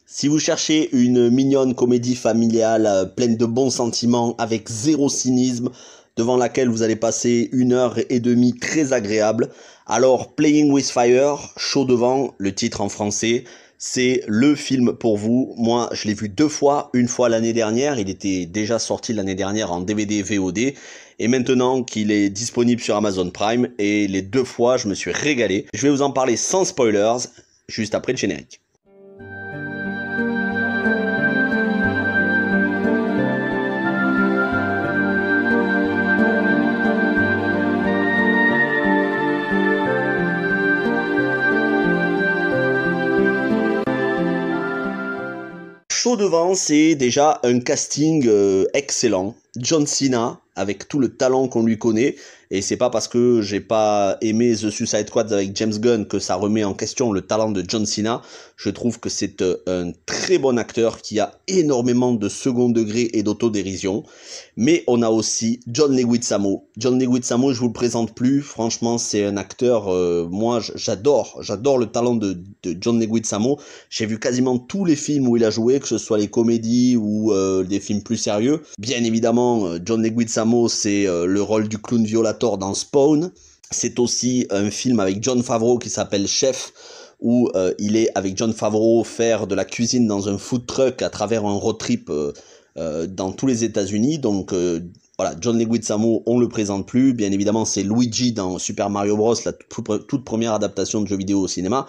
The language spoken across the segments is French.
Si vous cherchez une mignonne comédie familiale pleine de bons sentiments, avec zéro cynisme, devant laquelle vous allez passer 1 heure et demie très agréable, alors Playing with Fire, chaud devant, le titre en français, c'est le film pour vous. Moi, je l'ai vu 2 fois, une fois l'année dernière, il était déjà sorti l'année dernière en DVD VOD, et maintenant qu'il est disponible sur Amazon Prime, et les 2 fois, je me suis régalé. Je vais vous en parler sans spoilers, juste après le générique. Chaud devant, c'est déjà un casting excellent. John Cena, avec tout le talent qu'on lui connaît, et c'est pas parce que j'ai pas aimé The Suicide Squad avec James Gunn que ça remet en question le talent de John Cena. Je trouve que c'est un très bon acteur qui a énormément de second degré et d'autodérision. Mais on a aussi John Leguizamo. John Leguizamo, je vous le présente plus. Franchement, c'est un acteur, moi j'adore le talent de John Leguizamo. J'ai vu quasiment tous les films où il a joué, que ce soit les comédies ou des films plus sérieux. Bien évidemment, John Leguizamo, c'est le rôle du clown violator dans Spawn. C'est aussi un film avec Jon Favreau qui s'appelle Chef, où il est avec Jon Favreau faire de la cuisine dans un food truck à travers un road trip dans tous les États-Unis. Donc voilà, John Leguizamo, on le présente plus. Bien évidemment, c'est Luigi dans Super Mario Bros, la toute première adaptation de jeux vidéo au cinéma.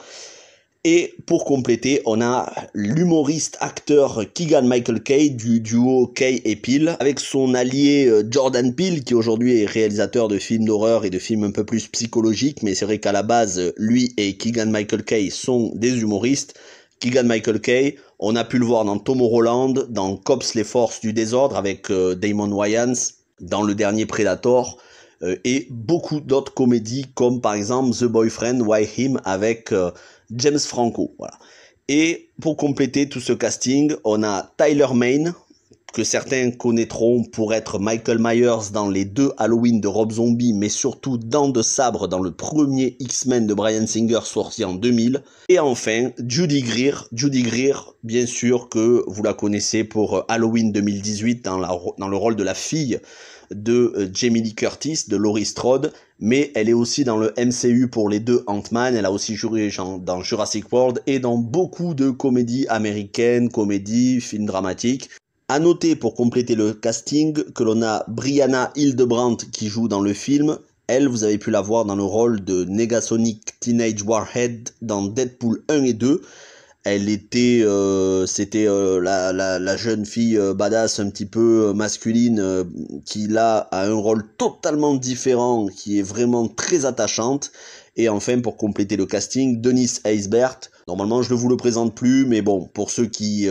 Et pour compléter, on a l'humoriste acteur Keegan-Michael Kay du duo Kay et Peele, avec son allié Jordan Peele, qui aujourd'hui est réalisateur de films d'horreur et de films un peu plus psychologiques, mais c'est vrai qu'à la base, lui et Keegan-Michael Kay sont des humoristes. Keegan-Michael Kay, on a pu le voir dans Tomorrowland, dans Cops les forces du désordre avec Damon Wayans, dans le dernier Predator, et beaucoup d'autres comédies comme par exemple The Boyfriend, Why Him avec James Franco. Voilà. Et pour compléter tout ce casting, on a Tyler Mane, que certains connaîtront pour être Michael Myers dans les 2 Halloween de Rob Zombie, mais surtout Dents de Sabre dans le premier X-Men de Bryan Singer sorti en 2000. Et enfin, Judy Greer, bien sûr que vous la connaissez pour Halloween 2018 dans le rôle de la fille de Jamie Lee Curtis, de Laurie Strode, mais elle est aussi dans le MCU pour les 2 Ant-Man, elle a aussi joué dans Jurassic World et dans beaucoup de comédies américaines, films dramatiques. À noter pour compléter le casting que l'on a Brianna Hildebrandt qui joue dans le film. Elle, vous avez pu la voir dans le rôle de Negasonic Teenage Warhead dans Deadpool 1 et 2. Elle était, c'était la jeune fille badass un petit peu masculine qui là a un rôle totalement différent, qui est vraiment très attachante. Et enfin, pour compléter le casting, Dennis Haysbert. Normalement, je ne vous le présente plus, mais bon, pour ceux qui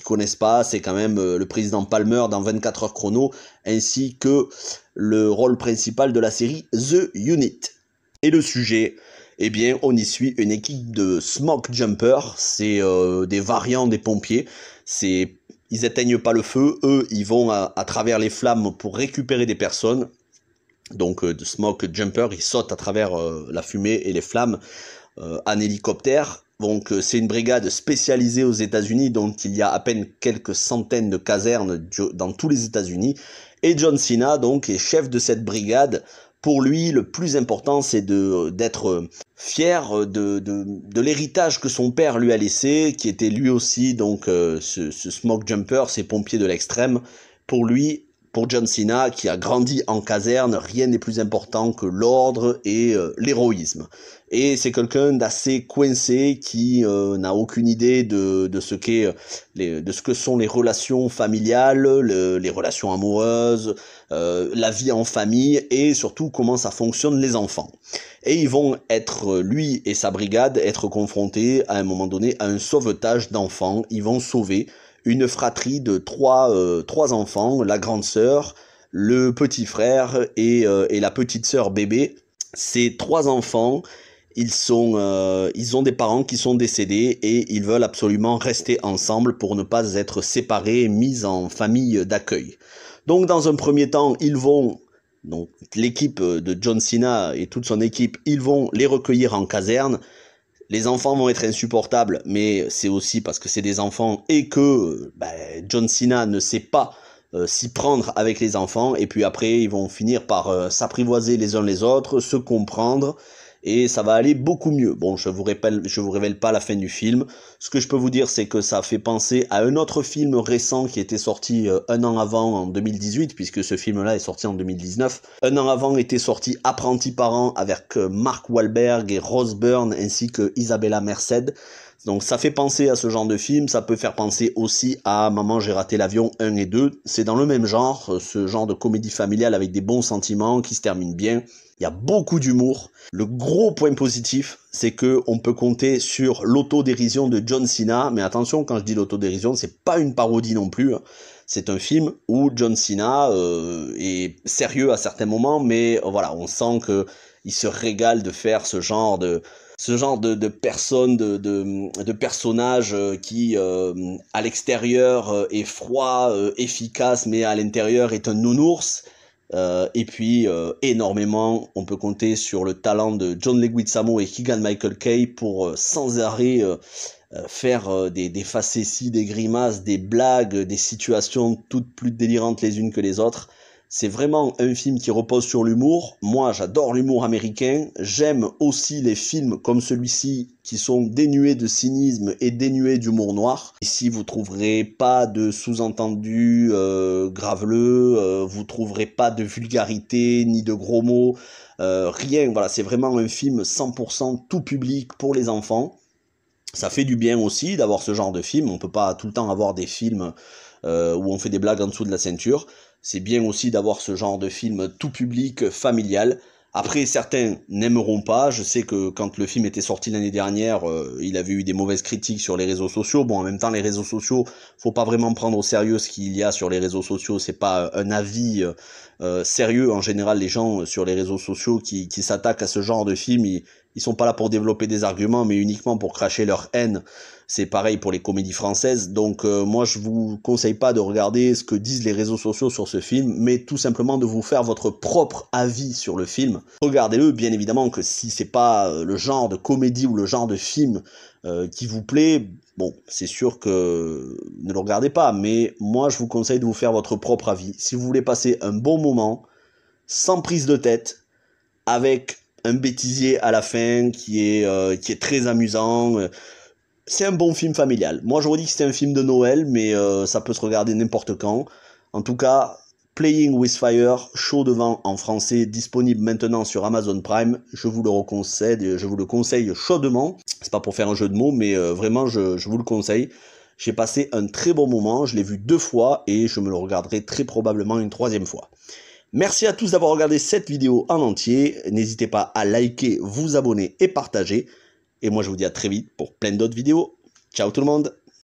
connaissent pas, c'est quand même le président Palmer dans 24 heures chrono, ainsi que le rôle principal de la série The Unit. Et le sujet, eh bien, on y suit une équipe de smoke jumpers, c'est des variants des pompiers. Ils éteignent pas le feu, eux, ils vont à travers les flammes pour récupérer des personnes. Donc, de smoke jumper, ils sautent à travers la fumée et les flammes en hélicoptère. Donc, c'est une brigade spécialisée aux États-Unis, donc il y a à peine quelques centaines de casernes dans tous les États-Unis. Et John Cena, donc, est chef de cette brigade. Pour lui, le plus important, c'est d'être fier de l'héritage que son père lui a laissé, qui était lui aussi donc ce smoke jumper, ces pompiers de l'extrême. Pour lui, pour John Cena, qui a grandi en caserne, rien n'est plus important que l'ordre et l'héroïsme. Et c'est quelqu'un d'assez coincé qui n'a aucune idée de ce que sont les relations familiales, les relations amoureuses, la vie en famille et surtout comment ça fonctionne les enfants. Et ils vont être, lui et sa brigade, être confrontés à un moment donné à un sauvetage d'enfants. Ils vont sauver une fratrie de trois enfants, la grande sœur, le petit frère et la petite sœur bébé. Ces 3 enfants, ils ont des parents qui sont décédés et ils veulent absolument rester ensemble pour ne pas être séparés, mis en famille d'accueil. Donc dans un premier temps, donc l'équipe de John Cena et toute son équipe, ils vont les recueillir en caserne. Les enfants vont être insupportables, mais c'est aussi parce que c'est des enfants et que John Cena ne sait pas s'y prendre avec les enfants. Et puis après, ils vont finir par s'apprivoiser les uns les autres, se comprendre. Et ça va aller beaucoup mieux. Bon, je vous révèle pas la fin du film. Ce que je peux vous dire, c'est que ça fait penser à un autre film récent qui était sorti un an avant, en 2018, puisque ce film-là est sorti en 2019. Un an avant était sorti Apprenti Parent avec Mark Wahlberg et Rose Byrne ainsi que Isabella Merced. Donc ça fait penser à ce genre de film, ça peut faire penser aussi à Maman j'ai raté l'avion 1 et 2. C'est dans le même genre, ce genre de comédie familiale avec des bons sentiments qui se termine bien. Il y a beaucoup d'humour. Le gros point positif, c'est que on peut compter sur l'autodérision de John Cena. Mais attention, quand je dis l'autodérision, c'est pas une parodie non plus. C'est un film où John Cena est sérieux à certains moments, mais voilà, on sent que il se régale de faire ce genre de personne, de personnage qui à l'extérieur est froid, efficace, mais à l'intérieur est un nounours. Et puis énormément, on peut compter sur le talent de John Leguizamo et Keegan-Michael Kay pour sans arrêt faire des facéties, des grimaces, des blagues, des situations toutes plus délirantes les unes que les autres. C'est vraiment un film qui repose sur l'humour. Moi, j'adore l'humour américain. J'aime aussi les films comme celui-ci qui sont dénués de cynisme et dénués d'humour noir. Ici, vous trouverez pas de sous-entendus graveleux, vous trouverez pas de vulgarité ni de gros mots, rien. Voilà, c'est vraiment un film 100% tout public pour les enfants. Ça fait du bien aussi d'avoir ce genre de film. On peut pas tout le temps avoir des films où on fait des blagues en dessous de la ceinture. C'est bien aussi d'avoir ce genre de film tout public, familial. Après, certains n'aimeront pas. Je sais que quand le film était sorti l'année dernière, il avait eu des mauvaises critiques sur les réseaux sociaux. Bon, en même temps, les réseaux sociaux, faut pas vraiment prendre au sérieux ce qu'il y a sur les réseaux sociaux. C'est pas un avis sérieux. En général, les gens sur les réseaux sociaux qui s'attaquent à ce genre de film, ils sont pas là pour développer des arguments, mais uniquement pour cracher leur haine. C'est pareil pour les comédies françaises. Donc moi, je vous conseille pas de regarder ce que disent les réseaux sociaux sur ce film, mais tout simplement de vous faire votre propre avis sur le film. Regardez-le, bien évidemment que si c'est pas le genre de comédie ou le genre de film qui vous plaît, bon, c'est sûr que ne le regardez pas, mais moi, je vous conseille de vous faire votre propre avis. Si vous voulez passer un bon moment, sans prise de tête, avec un bêtisier à la fin qui est très amusant. C'est un bon film familial. Moi, j'aurais dit que c'était un film de Noël, mais ça peut se regarder n'importe quand. En tout cas, Playing with Fire, Chaud devant en français, disponible maintenant sur Amazon Prime. Je vous le conseille chaudement. C'est pas pour faire un jeu de mots, mais vraiment, je vous le conseille. J'ai passé un très bon moment. Je l'ai vu 2 fois et je me le regarderai très probablement une 3e fois. Merci à tous d'avoir regardé cette vidéo en entier. N'hésitez pas à liker, vous abonner et partager. Et moi, je vous dis à très vite pour plein d'autres vidéos. Ciao tout le monde!